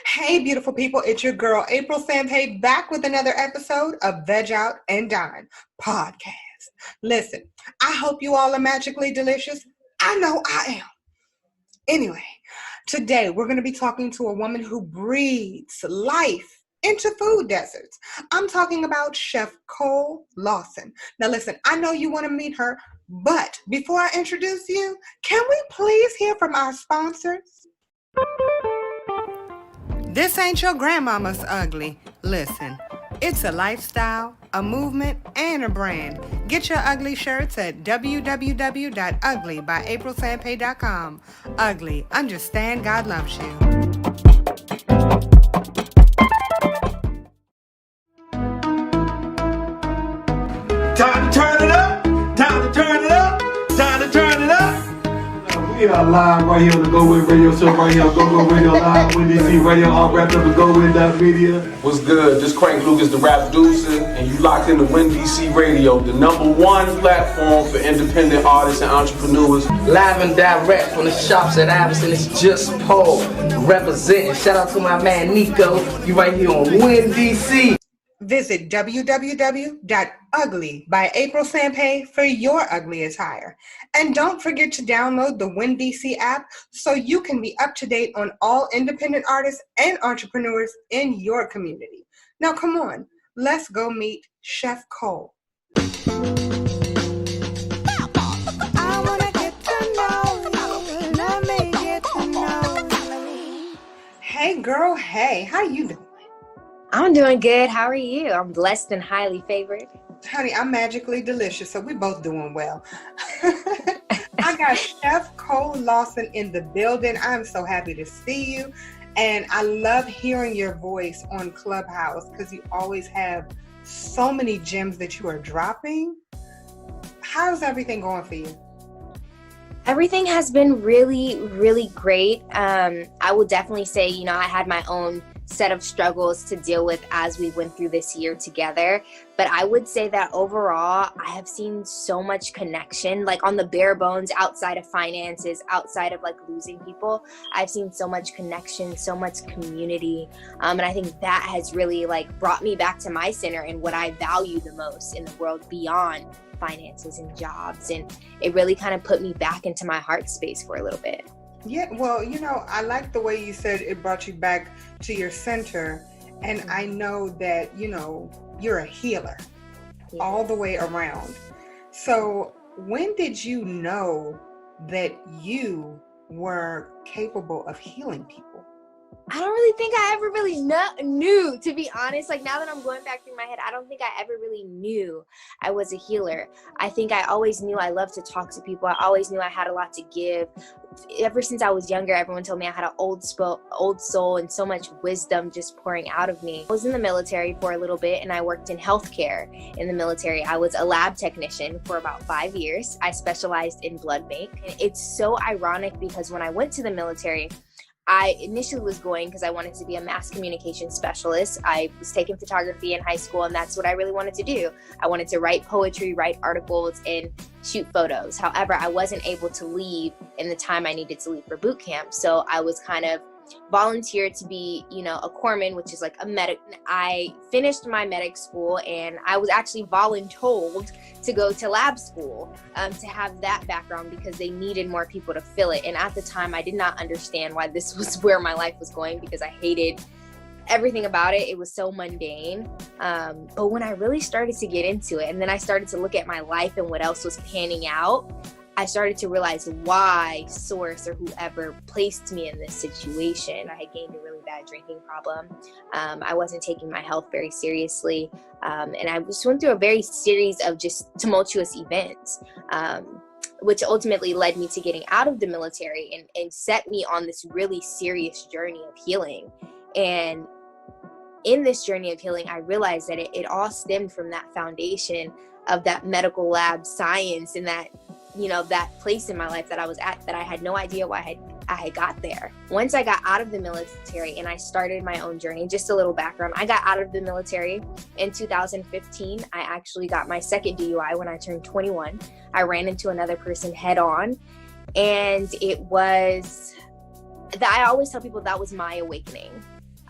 Hey, beautiful people, it's your girl, April Sampé, back with another episode of Veg Out and Dine podcast. Listen, I hope you all are magically delicious. I know I am. Anyway, today we're going to be talking to a woman who breathes life into food deserts. I'm talking about ChefCole Lawson. Now listen, I know you want to meet her, but before I introduce you, can we please hear from our sponsors? This ain't your grandmama's ugly. Listen, it's a lifestyle, a movement, and a brand. Get your ugly shirts at www.uglybyaprilsampé.com. Ugly, understand God loves you. Time to turn it up. Time to turn it up. Time to turn it up. We are live right here on the Go With Radio Show, right here on Go Radio Live, WinDC Radio, all wrapped up in Go With Media. What's good? This Crank Lucas, the rap producer, and you locked into WinDC Radio, the #1 platform for independent artists and entrepreneurs. Live and direct from the shops at Iverson, it's just Paul representing. Shout out to my man Nico. You right here on WinDC. Visit www.uglybyaprilsampé for your ugly attire. And don't forget to download the WinDC app so you can be up to date on all independent artists and entrepreneurs in your community. Now come on, let's go meet ChefCole. Hey girl, hey, how you doing? I'm doing good. How are you? I'm blessed and highly favored. Honey, I'm magically delicious, so we both doing well. I got ChefCole Lawson in the building. I'm so happy to see you. And I love hearing your voice on Clubhouse because you always have so many gems that you are dropping. How's everything going for you? Everything has been really, really great. I will definitely say, I had my own set of struggles to deal with as we went through this year together. But I would say that overall, I have seen so much connection, like on the bare bones, outside of finances, outside of like losing people. I've seen so much connection, so much community. And I think that has really like brought me back to my center and what I value the most in the world beyond finances and jobs. And it really kind of put me back into my heart space for a little bit. Yeah, well, I like the way you said it brought you back to your center. And I know that, you're a healer all the way around. So when did you know that you were capable of healing people? I don't really think I ever really knew, to be honest. Like now that I'm going back through my head, I don't think I ever really knew I was a healer. I think I always knew I loved to talk to people. I always knew I had a lot to give. Ever since I was younger, everyone told me I had an old soul and so much wisdom just pouring out of me. I was in the military for a little bit and I worked in healthcare in the military. I was a lab technician for about 5 years. I specialized in blood bank. And it's so ironic because when I went to the military, I initially was going because I wanted to be a mass communication specialist. I was taking photography in high school and that's what I really wanted to do. I wanted to write poetry, write articles, and shoot photos. However, I wasn't able to leave in the time I needed to leave for boot camp. So I was kind of volunteered to be, a corpsman, which is like a medic. I finished my medic school and I was actually voluntold to go to lab school to have that background because they needed more people to fill it. And at the time, I did not understand why this was where my life was going because I hated everything about it. It was so mundane. But when I really started to get into it and then I started to look at my life and what else was panning out, I started to realize why source or whoever placed me in this situation. I had gained a really bad drinking problem. I wasn't taking my health very seriously. And I just went through a very series of just tumultuous events, which ultimately led me to getting out of the military and set me on this really serious journey of healing. And in this journey of healing, I realized that it all stemmed from that foundation of that medical lab science and that that place in my life that I was at that I had no idea why I had got there. Once I got out of the military and I started my own journey, just a little background, I got out of the military in 2015. I actually got my second DUI when I turned 21. I ran into another person head on and it was that I always tell people that was my awakening.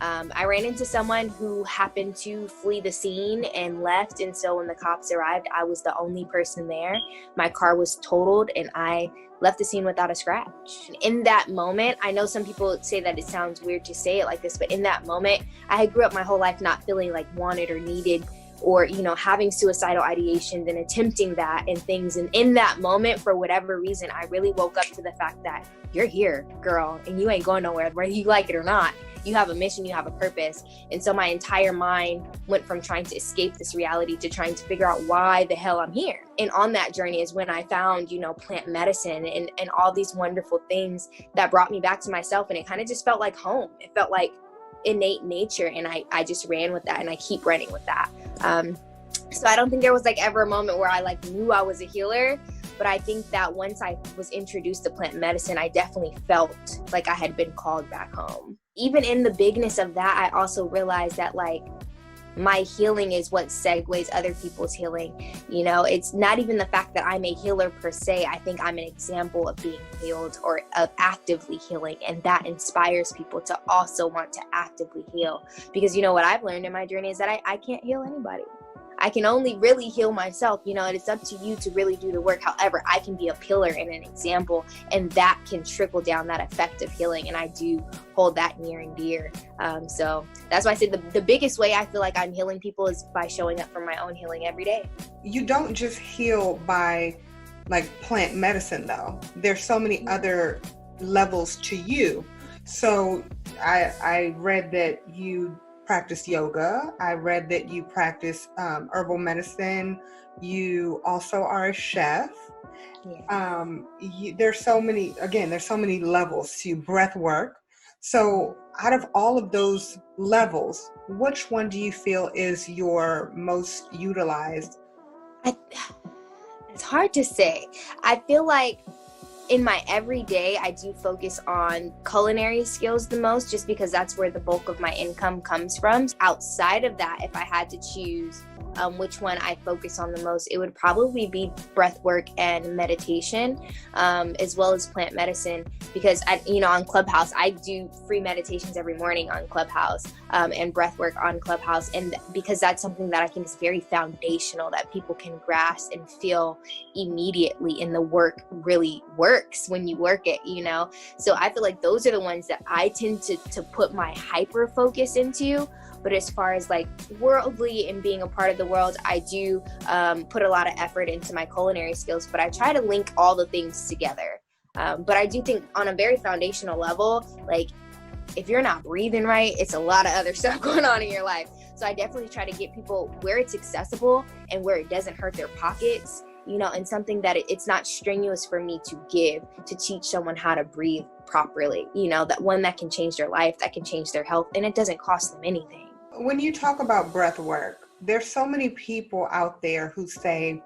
I ran into someone who happened to flee the scene and left. And so when the cops arrived, I was the only person there. My car was totaled and I left the scene without a scratch. In that moment, I know some people say that it sounds weird to say it like this, but in that moment, I had grew up my whole life not feeling like wanted or needed, or, you know, having suicidal ideations and attempting that and things. And in that moment, for whatever reason, I really woke up to the fact that you're here, girl, and you ain't going nowhere, whether you like it or not. You have a mission, you have a purpose. And so my entire mind went from trying to escape this reality to trying to figure out why the hell I'm here. And on that journey is when I found, you know, plant medicine and all these wonderful things that brought me back to myself. And it kind of just felt like home. It felt like innate nature. And I just ran with that, and I keep running with that. So I don't think there was like ever a moment where I like knew I was a healer. But I think that once I was introduced to plant medicine, I definitely felt like I had been called back home. Even in the bigness of that, I also realized that like my healing is what segues other people's healing. You know, it's not even the fact that I'm a healer per se. I think I'm an example of being healed or of actively healing. And that inspires people to also want to actively heal. Because, you know, what I've learned in my journey is that I can't heal anybody. I can only really heal myself, you know, and it's up to you to really do the work. However, I can be a pillar and an example, and that can trickle down that effect of healing. And I do hold that near and dear. So that's why I said the biggest way I feel like I'm healing people is by showing up for my own healing every day. You don't just heal by like plant medicine though. There's so many other levels to you. So I read that you practice yoga. I read that you practice herbal medicine. You also are a chef. Yeah. There's so many levels to breath work. So out of all of those levels, which one do you feel is your most utilized? It's hard to say. I feel like in my everyday, I do focus on culinary skills the most, just because that's where the bulk of my income comes from. Outside of that, if I had to choose which one I focus on the most, it would probably be breath work and meditation, as well as plant medicine, because on Clubhouse, I do free meditations every morning on Clubhouse, and breath work on Clubhouse. And because that's something that I think is very foundational, that people can grasp and feel immediately, and the work really works when you work it, you know? So I feel like those are the ones that I tend to put my hyper focus into. But as far as like worldly and being a part of the world, I do put a lot of effort into my culinary skills, but I try to link all the things together. But I do think on a very foundational level, like if you're not breathing right, it's a lot of other stuff going on in your life. So I definitely try to get people where it's accessible and where it doesn't hurt their pockets, you know, and something that it's not strenuous for me to give, to teach someone how to breathe properly, you know, that one that can change their life, that can change their health, and it doesn't cost them anything. When you talk about breath work, there's so many people out there who say,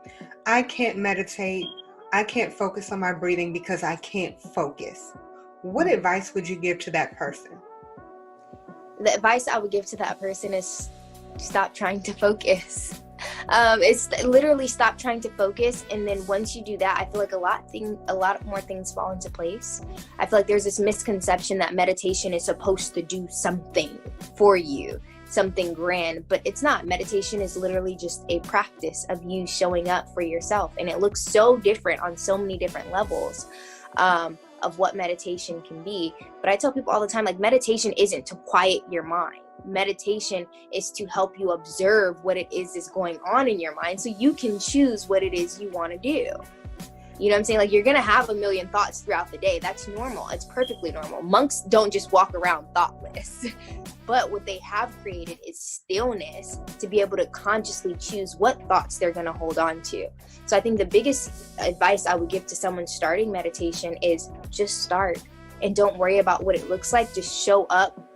I can't meditate, I can't focus on my breathing because I can't focus. What advice would you give to that person? The advice I would give to that person is stop trying to focus. It's literally stop trying to focus, and then once you do that, I feel like a lot more things fall into place. I feel like there's this misconception that meditation is supposed to do something for you, something grand, but it's not. Meditation is literally just a practice of you showing up for yourself, and it looks so different on so many different levels of what meditation can be. But I tell people all the time, like, meditation isn't to quiet your mind. Meditation is to help you observe what it is going on in your mind, so you can choose what it is you want to do. You know what I'm saying? Like, you're going to have a million thoughts throughout the day. That's normal. It's perfectly normal. Monks don't just walk around thoughtless. But what they have created is stillness to be able to consciously choose what thoughts they're going to hold on to. So I think the biggest advice I would give to someone starting meditation is just start, and don't worry about what it looks like. Just show up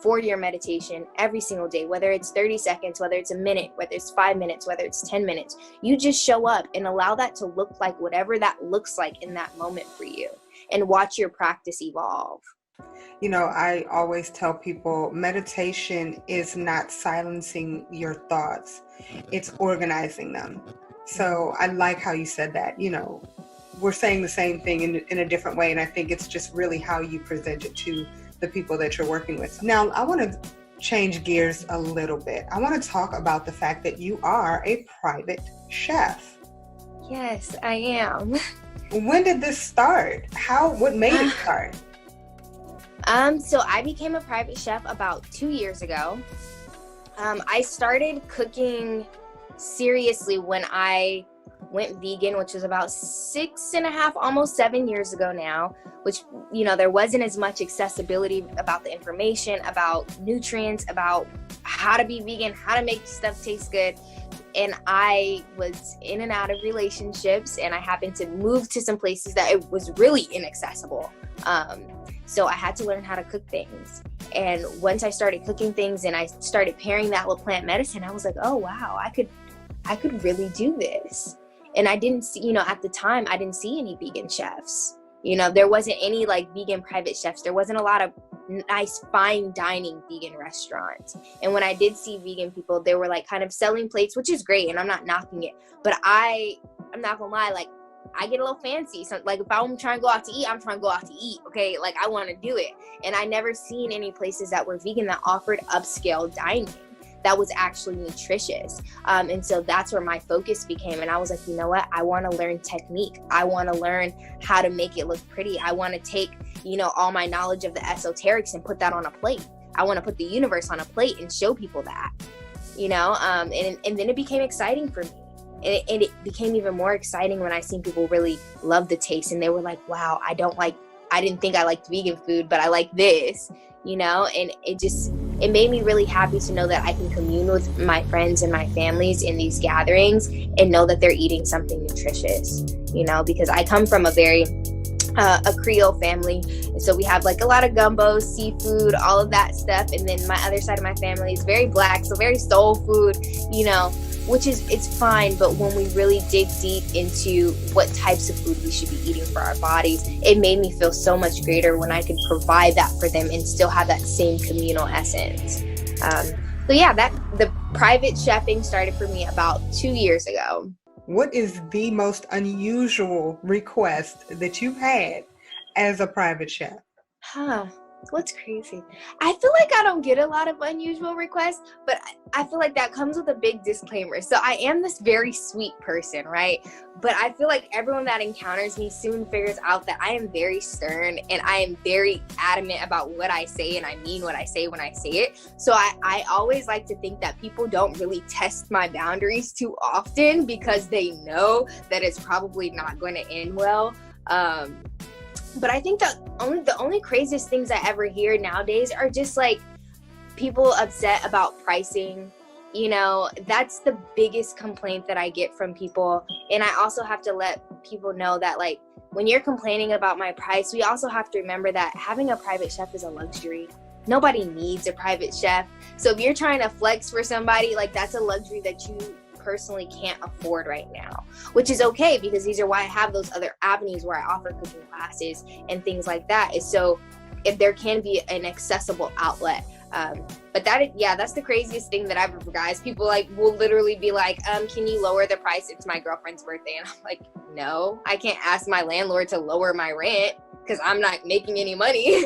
for your meditation every single day, whether it's 30 seconds, whether it's a minute, whether it's 5 minutes, whether it's 10 minutes. You just show up and allow that to look like whatever that looks like in that moment for you, and watch your practice evolve. You know, I always tell people meditation is not silencing your thoughts, it's organizing them. So I like how you said that. You know, we're saying the same thing in a different way, and I think it's just really how you present it to the people that you're working with. Now, I want to change gears a little bit. I want to talk about the fact that you are a private chef. Yes, I am. When did this start? What made it start? So I became a private chef about 2 years ago. I started cooking seriously when I went vegan, which was about 6.5, almost 7 years ago now, which, there wasn't as much accessibility about the information, about nutrients, about how to be vegan, how to make stuff taste good. And I was in and out of relationships, and I happened to move to some places that it was really inaccessible. So I had to learn how to cook things. And once I started cooking things and I started pairing that with plant medicine, I was like, oh, wow, I could really do this. And I didn't see, at the time, I didn't see any vegan chefs. There wasn't any vegan private chefs. There wasn't a lot of nice fine dining vegan restaurants. And when I did see vegan people, they were kind of selling plates, which is great. And I'm not knocking it, but I'm not gonna lie, I get a little fancy. So if I'm trying to go out to eat, I'm trying to go out to eat. Okay. I want to do it. And I never seen any places that were vegan that offered upscale dining that was actually nutritious. And so that's where my focus became. And I was like, you know what? I want to learn technique. I want to learn how to make it look pretty. I want to take, all my knowledge of the esoterics and put that on a plate. I want to put the universe on a plate and show people that, and then it became exciting for me. And it became even more exciting when I seen people really love the taste. And they were like, wow, I didn't think I liked vegan food, but I like this, and it made me really happy to know that I can commune with my friends and my families in these gatherings and know that they're eating something nutritious, because I come from a very a Creole family, and so we have a lot of gumbo, seafood, all of that stuff. And then my other side of my family is very Black, so very soul food, which it's fine. But when we really dig deep into what types of food we should be eating for our bodies, it made me feel so much greater when I could provide that for them and still have that same communal essence. So yeah, the private chefing started for me about 2 years ago. What is the most unusual request that you've had as a private chef? What's crazy? I feel like I don't get a lot of unusual requests, but I feel like that comes with a big disclaimer. So I am this very sweet person, right? But I feel like everyone that encounters me soon figures out that I am very stern and I am very adamant about what I say, and I mean what I say when I say it. So I always like to think that people don't really test my boundaries too often because they know that it's probably not going to end well. But I think that the only craziest things I ever hear nowadays are just people upset about pricing. That's the biggest complaint that I get from people. And I also have to let people know that when you're complaining about my price, we also have to remember that having a private chef is a luxury. Nobody needs a private chef. So if you're trying to flex for somebody, that's a luxury that you personally can't afford right now, which is okay, because these are why I have those other avenues where I offer cooking classes and things like that, is so if there can be an accessible outlet. But that's the craziest thing that I've ever, guys. People will literally be like, can you lower the price? It's my girlfriend's birthday. And I'm like, no, I can't ask my landlord to lower my rent because I'm not making any money.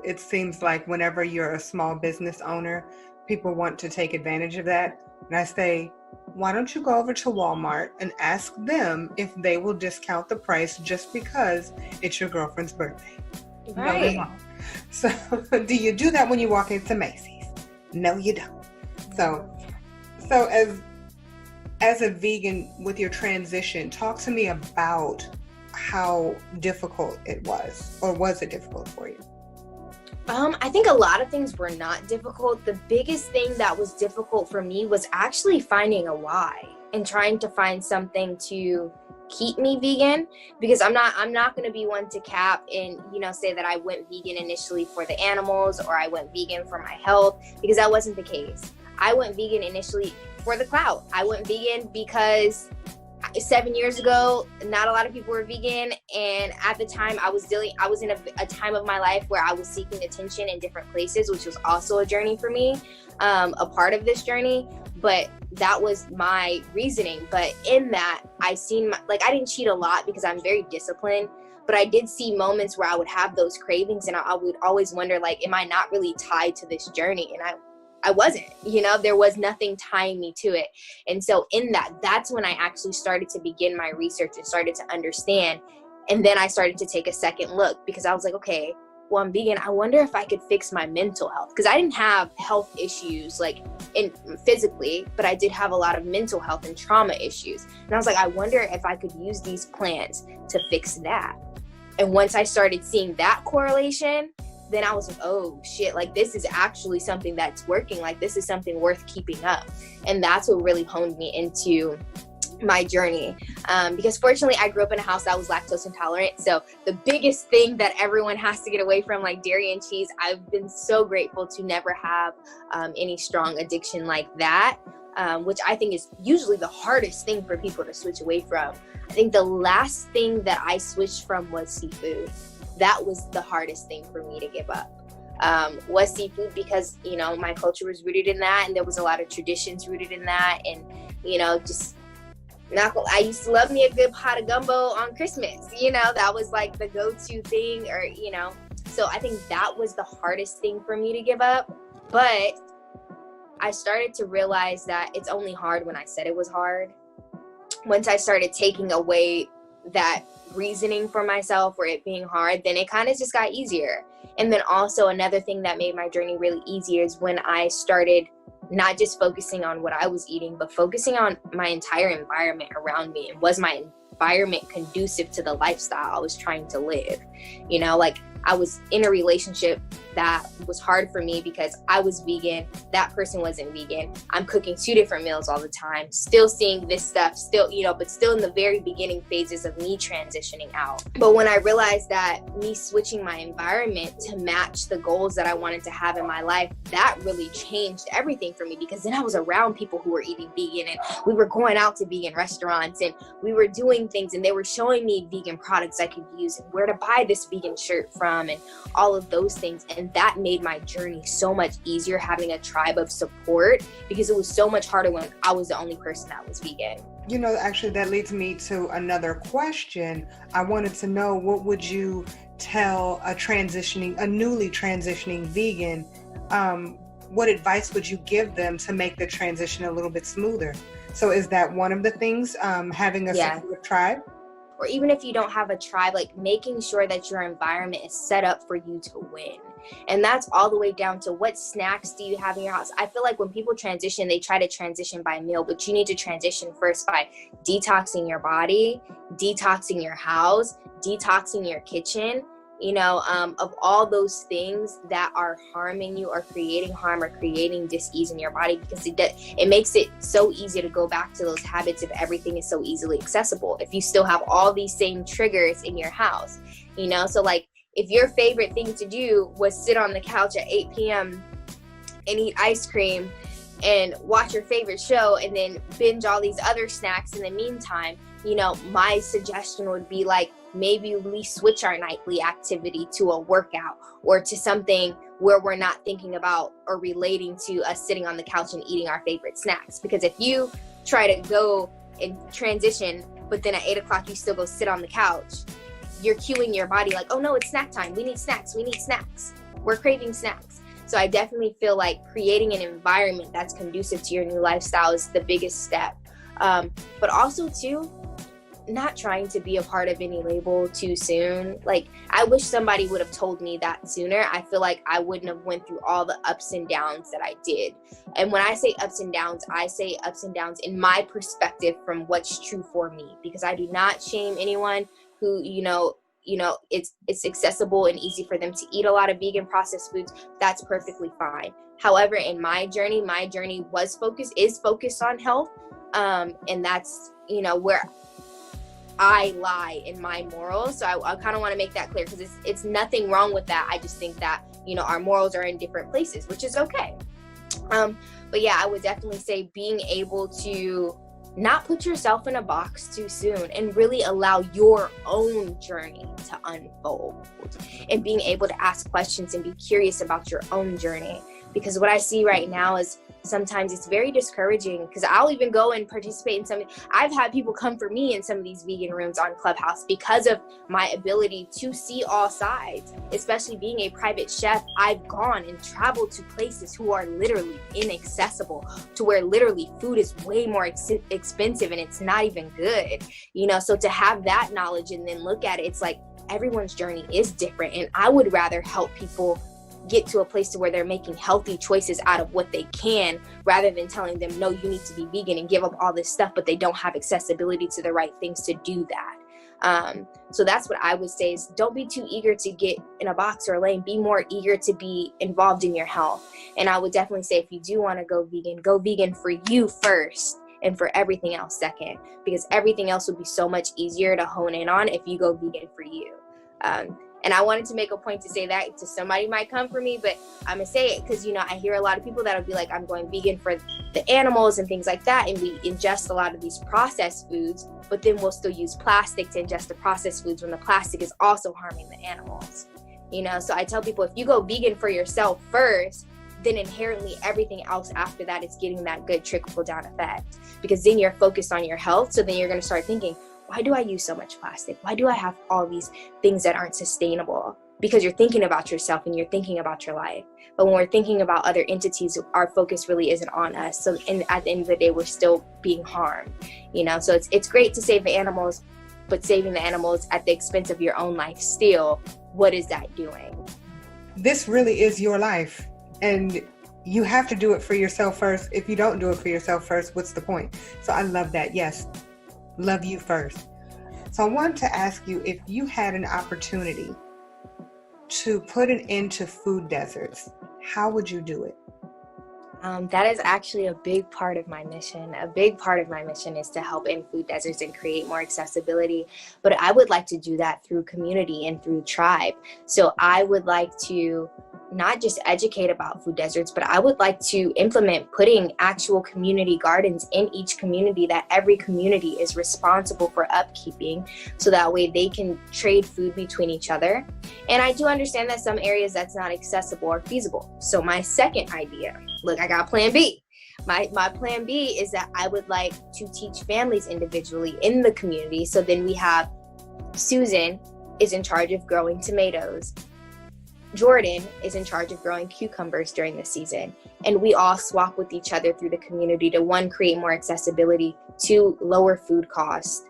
It seems like whenever you're a small business owner, people want to take advantage of that. And I say, why don't you go over to Walmart and ask them if they will discount the price just because it's your girlfriend's birthday? Right. No, they won't. So do you do that when you walk into Macy's? No, you don't. So as a vegan with your transition, talk to me about how difficult it was, or was it difficult for you? I think a lot of things were not difficult. The biggest thing that was difficult for me was actually finding a why and trying to find something to keep me vegan, because I'm not going to be one to cap and, say that I went vegan initially for the animals, or I went vegan for my health, because that wasn't the case. I went vegan initially for the clout. I went vegan because 7 years ago, not a lot of people were vegan, and at the time I was in a time of my life where I was seeking attention in different places, which was also a journey for me, a part of this journey. But that was my reasoning. But in that, I didn't cheat a lot because I'm very disciplined, but I did see moments where I would have those cravings, and I would always wonder, am I not really tied to this journey? And I wasn't, there was nothing tying me to it. And so in that's when I actually started to begin my research and started to understand. And then I started to take a second look, because I was like, okay, well, I'm vegan. I wonder if I could fix my mental health, because I didn't have health issues like physically, but I did have a lot of mental health and trauma issues. And I was like, I wonder if I could use these plants to fix that. And once I started seeing that correlation, then I was like, oh shit, like this is actually something that's working. Like this is something worth keeping up. And that's what really honed me into my journey. Because fortunately I grew up in a house that was lactose intolerant. So the biggest thing that everyone has to get away from, like dairy and cheese, I've been so grateful to never have any strong addiction like that, which I think is usually the hardest thing for people to switch away from. I think the last thing that I switched from was seafood. That was the hardest thing for me to give up, was seafood, because, my culture was rooted in that, and there was a lot of traditions rooted in that. And, I used to love me a good pot of gumbo on Christmas, that was like the go-to thing, or, so I think that was the hardest thing for me to give up. But I started to realize that it's only hard when I said it was hard. Once I started taking away that reasoning for myself for it being hard, then it kind of just got easier. And then also another thing that made my journey really easier is when I started not just focusing on what I was eating, but focusing on my entire environment around me, and was my environment conducive to the lifestyle I was trying to live. I was in a relationship that was hard for me because I was vegan, that person wasn't vegan. I'm cooking 2 different meals all the time, still seeing this stuff, but still in the very beginning phases of me transitioning out. But when I realized that me switching my environment to match the goals that I wanted to have in my life, that really changed everything for me, because then I was around people who were eating vegan, and we were going out to vegan restaurants, and we were doing things, and they were showing me vegan products I could use, and where to buy this vegan shirt from, and all of those things. And that made my journey so much easier, having a tribe of support, because it was so much harder when I was the only person that was vegan. Actually that leads me to another question. I wanted to know, what would you tell a newly transitioning vegan? What advice would you give them to make the transition a little bit smoother? So is that one of the things, having a supportive tribe? Or even if you don't have a tribe, like making sure that your environment is set up for you to win. And that's all the way down to what snacks do you have in your house. I feel like when people transition, they try to transition by meal, but you need to transition first by detoxing your body, detoxing your house, detoxing your kitchen, of all those things that are harming you or creating harm or creating dis-ease in your body, because it makes it so easy to go back to those habits if everything is so easily accessible. If you still have all these same triggers in your house, so like if your favorite thing to do was sit on the couch at 8 p.m. and eat ice cream and watch your favorite show and then binge all these other snacks in the meantime, my suggestion would be like, maybe we switch our nightly activity to a workout, or to something where we're not thinking about or relating to us sitting on the couch and eating our favorite snacks. Because if you try to go and transition, but then at 8 o'clock you still go sit on the couch, you're cueing your body like, oh no, it's snack time. We need snacks. We're craving snacks. So I definitely feel like creating an environment that's conducive to your new lifestyle is the biggest step. But also too, not trying to be a part of any label too soon. Like, I wish somebody would have told me that sooner. I feel like I wouldn't have went through all the ups and downs that I did. And when I say ups and downs, I say ups and downs in my perspective from what's true for me, because I do not shame anyone who, it's accessible and easy for them to eat a lot of vegan processed foods. That's perfectly fine. However, in my journey is focused on health. And that's, where I lie in my morals. So I kind of want to make that clear, because it's nothing wrong with that. I just think that, our morals are in different places, which is okay. But yeah, I would definitely say being able to not put yourself in a box too soon and really allow your own journey to unfold, and being able to ask questions and be curious about your own journey. because what I see right now is sometimes it's very discouraging, because I'll even go and participate in some. I've had people come for me in some of these vegan rooms on Clubhouse because of my ability to see all sides. Especially being a private chef, I've gone and traveled to places who are literally inaccessible, to where literally food is way more expensive and it's not even good, you know. So to have that knowledge and then look at it, it's like everyone's journey is different, and I would rather help people get to a place to where they're making healthy choices out of what they can, rather than telling them, no, you need to be vegan and give up all this stuff, but they don't have accessibility to the right things to do that. So that's what I would say, is don't be too eager to get in a box or a lane. Be more eager to be involved in your health. And I would definitely say, if you do want to go vegan for you first, and for everything else second, because everything else would be so much easier to hone in on if you go vegan for you. And I wanted to make a point to say that to somebody might come for me, but I'm gonna say it because, you know, I hear a lot of people that'll be like, I'm going vegan for the animals and things like that. And we ingest a lot of these processed foods, but then we'll still use plastic to ingest the processed foods when the plastic is also harming the animals. You know, so I tell people, if you go vegan for yourself first, then inherently everything else after that is getting that good trickle down effect, because then you're focused on your health. So then you're gonna start thinking, why do I use so much plastic? Why do I have all these things that aren't sustainable? Because you're thinking about yourself and you're thinking about your life. But when we're thinking about other entities, our focus really isn't on us. So at the end of the day, we're still being harmed, you know? So it's great to save the animals, but saving the animals at the expense of your own life still, what is that doing? This really is your life, and you have to do it for yourself first. If you don't do it for yourself first, what's the point? So I love that. Yes. Love you first. So I wanted to ask you, if you had an opportunity to put an end to food deserts, how would you do it? That is actually a big part of my mission. A big part of my mission is to help end food deserts and create more accessibility. But I would like to do that through community and through tribe. So I would like to not just educate about food deserts, but I would like to implement putting actual community gardens in each community, that every community is responsible for upkeeping, so that way they can trade food between each other. And I do understand that some areas that's not accessible or feasible. So my second idea, look, I got plan B. My plan B is that I would like to teach families individually in the community. So then we have Susan is in charge of growing tomatoes. Jordan is in charge of growing cucumbers during the season. And we all swap with each other through the community to, one, create more accessibility, two, lower food costs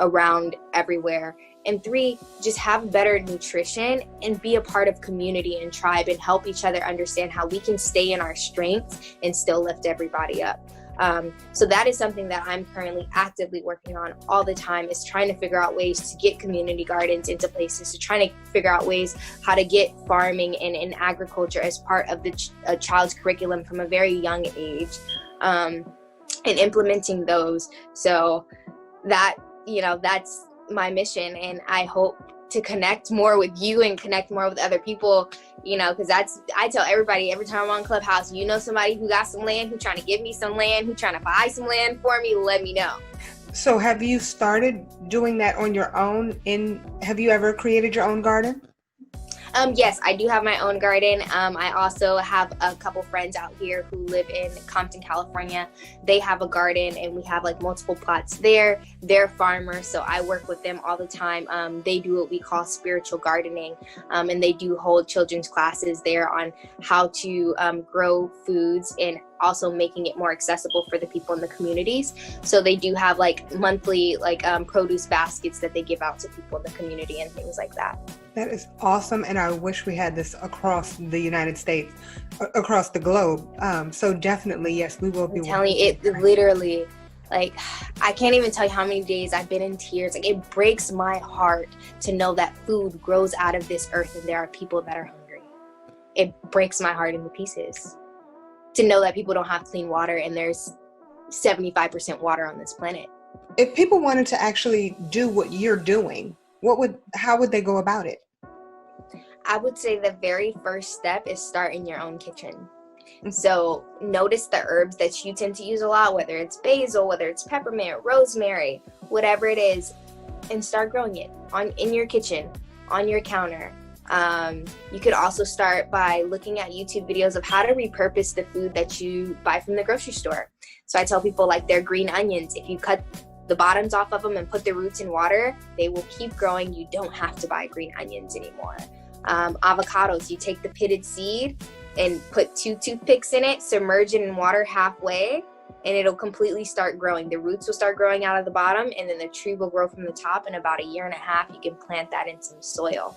around everywhere, and three, just have better nutrition and be a part of community and tribe and help each other understand how we can stay in our strengths and still lift everybody up. So that is something that I'm currently actively working on all the time, is trying to figure out ways to get community gardens into places, to trying to figure out ways how to get farming and agriculture as part of the child's curriculum from a very young age, and implementing those. So that, you know, that's my mission, and I hope to connect more with you and connect more with other people, you know, because I tell everybody every time I'm on Clubhouse, you know, somebody who got some land, who's trying to give me some land, who's trying to buy some land for me, let me know. So have you started doing that on your own? Have you ever created your own garden? Yes, I do have my own garden. I also have a couple friends out here who live in Compton, California. They have a garden, and we have like multiple plots there. They're farmers, so I work with them all the time. They do what we call spiritual gardening, and they do hold children's classes there on how to grow foods and also making it more accessible for the people in the communities. So they do have like monthly produce baskets that they give out to people in the community and things like that. That is awesome, and I wish we had this across the United States, across the globe. So definitely, yes, we will be. I'm telling you, it literally, like, I can't even tell you how many days I've been in tears. Like, it breaks my heart to know that food grows out of this earth and there are people that are hungry. It breaks my heart into pieces to know that people don't have clean water and there's 75% water on this planet. If people wanted to actually do what you're doing, how would they go about it? I would say the very first step is start in your own kitchen. So notice the herbs that you tend to use a lot, whether it's basil, whether it's peppermint, rosemary, whatever it is, and start growing it in your kitchen, on your counter. You could also start by looking at YouTube videos of how to repurpose the food that you buy from the grocery store. So I tell people, like, they're green onions. If you cut the bottoms off of them and put the roots in water, they will keep growing. You don't have to buy green onions anymore. Avocados, you take the pitted seed and put 2 toothpicks in it, submerge it in water halfway, and it'll completely start growing. The roots will start growing out of the bottom, and then the tree will grow from the top. In about 1.5 years, you can plant that in some soil.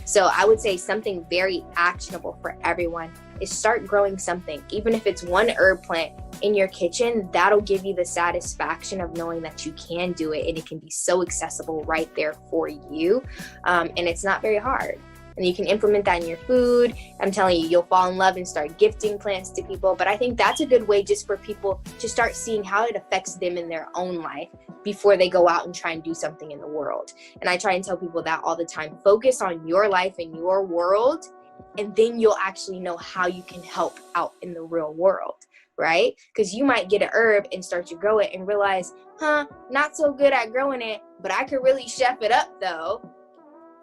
So I would say something very actionable for everyone is start growing something. Even if it's one herb plant in your kitchen, that'll give you the satisfaction of knowing that you can do it, and it can be so accessible right there for you. And it's not very hard. And you can implement that in your food. I'm telling you, you'll fall in love and start gifting plants to people. But I think that's a good way just for people to start seeing how it affects them in their own life before they go out and try and do something in the world. And I try and tell people that all the time. Focus on your life and your world, and then you'll actually know how you can help out in the real world, right? Because you might get an herb and start to grow it and realize, not so good at growing it, but I could really chef it up though.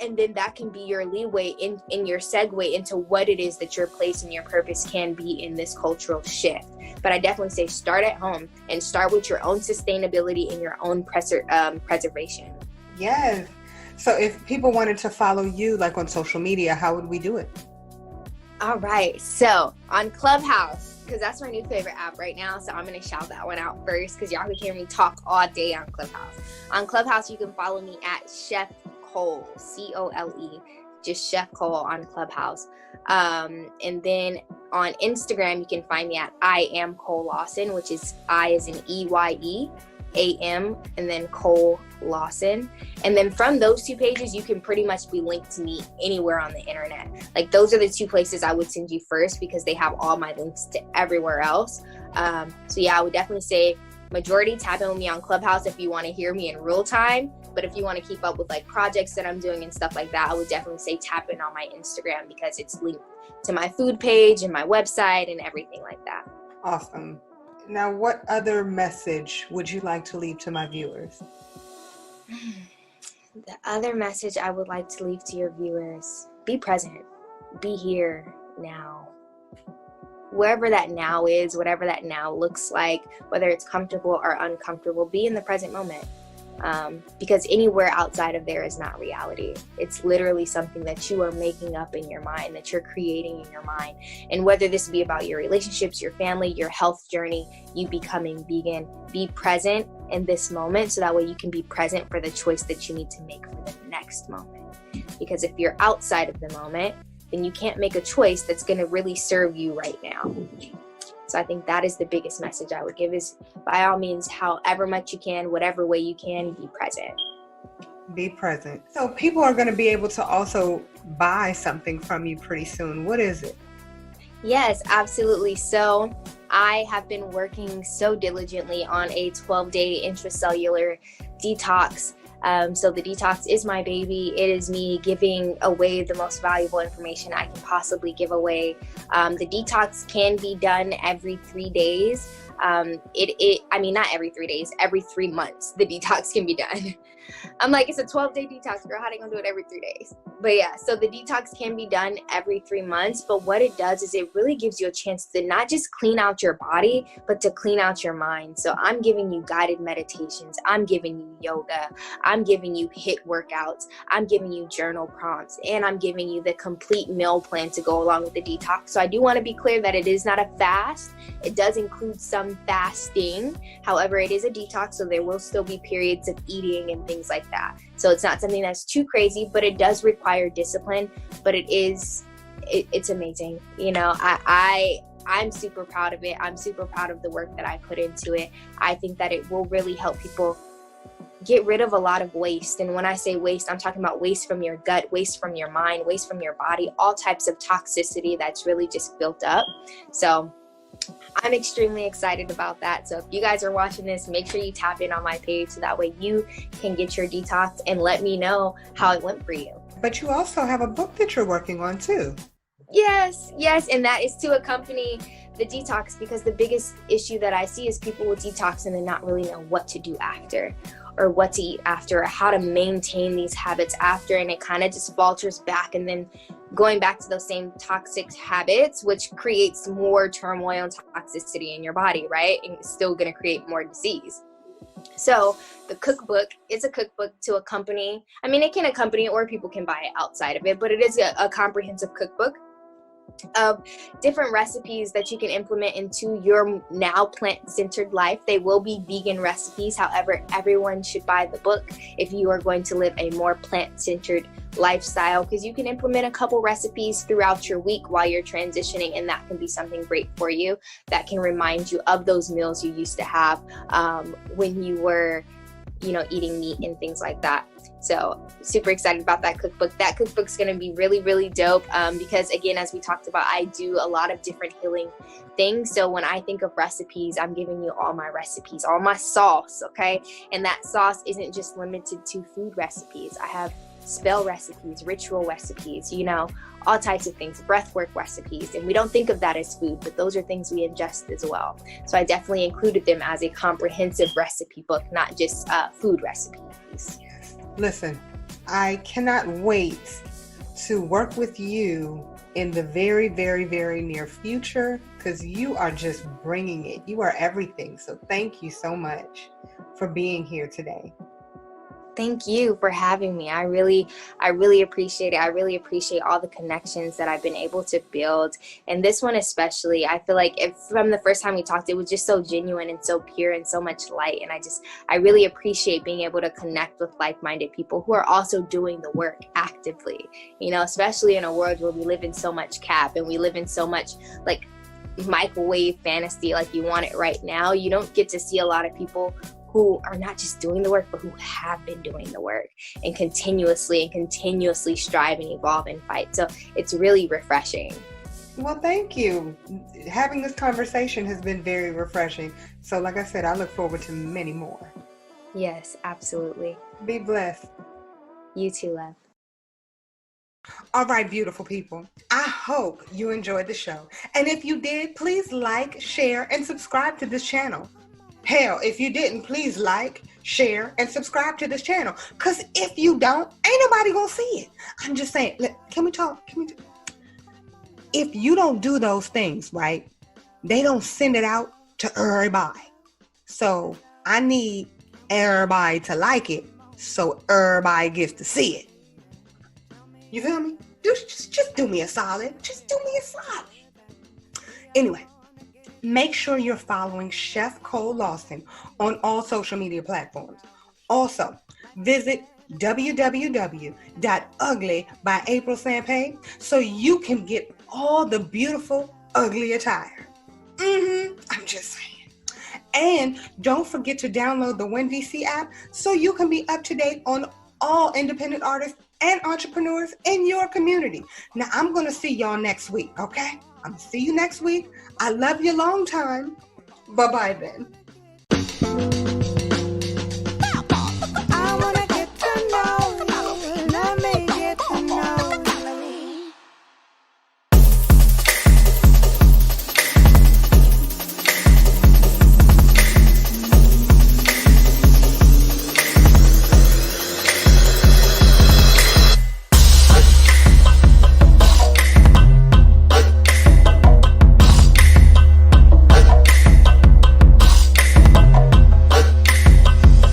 And then that can be your leeway in your segue into what it is that your place and your purpose can be in this cultural shift. But I definitely say start at home and start with your own sustainability and your own preservation. Yes. So if people wanted to follow you, like on social media, how would we do it? All right. So on Clubhouse, because that's my new favorite app right now. So I'm going to shout that one out first because y'all can hear me talk all day on Clubhouse. On Clubhouse, you can follow me at ChefCole, COLE, just ChefCole on Clubhouse. And then on Instagram, you can find me at I am Cole Lawson, which is I as in EYE, AM, and then Cole Lawson. And then from those 2 pages, you can pretty much be linked to me anywhere on the internet. Like, those are the 2 places I would send you first because they have all my links to everywhere else. So yeah, I would definitely say majority tap in with me on Clubhouse if you want to hear me in real time. But if you want to keep up with like projects that I'm doing and stuff like that, I would definitely say tap in on my Instagram because it's linked to my food page and my website and everything like that. Awesome. Now, what other message would you like to leave to my viewers? The other message I would like to leave to your viewers: be present, be here now. Wherever that now is, whatever that now looks like, whether it's comfortable or uncomfortable, be in the present moment. Because anywhere outside of there is not reality. It's literally something that you are making up in your mind, that you're creating in your mind. And whether this be about your relationships, your family, your health journey, you becoming vegan, be present in this moment so that way you can be present for the choice that you need to make for the next moment. Because if you're outside of the moment, then you can't make a choice that's going to really serve you right now. So I think that is the biggest message I would give is, by all means, however much you can, whatever way you can, be present. Be present. So people are going to be able to also buy something from you pretty soon. What is it? Yes, absolutely. So I have been working so diligently on a 12-day intracellular detox. So the detox is my baby. It is me giving away the most valuable information I can possibly give away. The detox can be done every 3 days. Not every 3 days, every 3 months, the detox can be done. I'm like, it's a 12-day detox, girl. How are they gonna do it every 3 days? But yeah, so the detox can be done every 3 months. But what it does is it really gives you a chance to not just clean out your body, but to clean out your mind. So I'm giving you guided meditations. I'm giving you yoga. I'm giving you HIIT workouts. I'm giving you journal prompts. And I'm giving you the complete meal plan to go along with the detox. So I do want to be clear that it is not a fast. It does include some fasting. However, it is a detox, so there will still be periods of eating and things like that. So it's not something that's too crazy, but it does require discipline. But it's amazing. You know, I'm super proud of it. I'm super proud of the work that I put into it. I think that it will really help people get rid of a lot of waste. And when I say waste, I'm talking about waste from your gut, waste from your mind, waste from your body, all types of toxicity that's really just built up. So I'm extremely excited about that. So if you guys are watching this, make sure you tap in on my page so that way you can get your detox and let me know how it went for you. But you also have a book that you're working on too. Yes. And that is to accompany the detox, because the biggest issue that I see is people will detox and then not really know what to do after. or what to eat after, or how to maintain these habits after, and it kind of just falters back, and then going back to those same toxic habits, which creates more turmoil and toxicity in your body, right? And it's still going to create more disease. So the cookbook is a cookbook to accompany, I mean, it can accompany, or people can buy it outside of it, but it is a comprehensive cookbook of different recipes that you can implement into your now plant-centered life. They will be vegan recipes. However, everyone should buy the book if you are going to live a more plant-centered lifestyle, because you can implement a couple recipes throughout your week while you're transitioning, and that can be something great for you that can remind you of those meals you used to have when you were, you know, eating meat and things like that. So super excited about that cookbook. That cookbook's going to be really, really dope because, again, as we talked about, I do a lot of different healing things. So when I think of recipes, I'm giving you all my recipes, all my sauce, okay? And that sauce isn't just limited to food recipes. I have spell recipes, ritual recipes, you know, all types of things, breathwork recipes. And we don't think of that as food, but those are things we ingest as well. So I definitely included them as a comprehensive recipe book, not just food recipes. Listen, I cannot wait to work with you in the very, very, very near future, because you are just bringing it. You are everything. So thank you so much for being here today. Thank you for having me. I really appreciate it. I really appreciate all the connections that I've been able to build. And this one especially, I feel like from the first time we talked, it was just so genuine and so pure and so much light. And I really appreciate being able to connect with like-minded people who are also doing the work actively, you know, especially in a world where we live in so much cap and we live in so much like microwave fantasy, like you want it right now. You don't get to see a lot of people who are not just doing the work, but who have been doing the work and continuously strive and evolve and fight. So it's really refreshing. Well, thank you. Having this conversation has been very refreshing. So like I said, I look forward to many more. Yes, absolutely. Be blessed. You too, love. All right, beautiful people. I hope you enjoyed the show. And if you did, please like, share, and subscribe to this channel. Hell, if you didn't, please like, share, and subscribe to this channel. Because if you don't, ain't nobody going to see it. I'm just saying, can we talk? If you don't do those things, right, they don't send it out to everybody. So I need everybody to like it so everybody gets to see it. You feel me? Just do me a solid. Just do me a solid. Anyway. Make sure you're following ChefCole Lawson on all social media platforms. Also, visit www.ugly by April Sampé so you can get all the beautiful ugly attire. I'm just saying. And don't forget to download the WinDC app so you can be up to date on all independent artists and entrepreneurs in your community. Now, I'm going to see y'all next week, okay? I'm going to see you next week. I love you long time. Bye-bye then.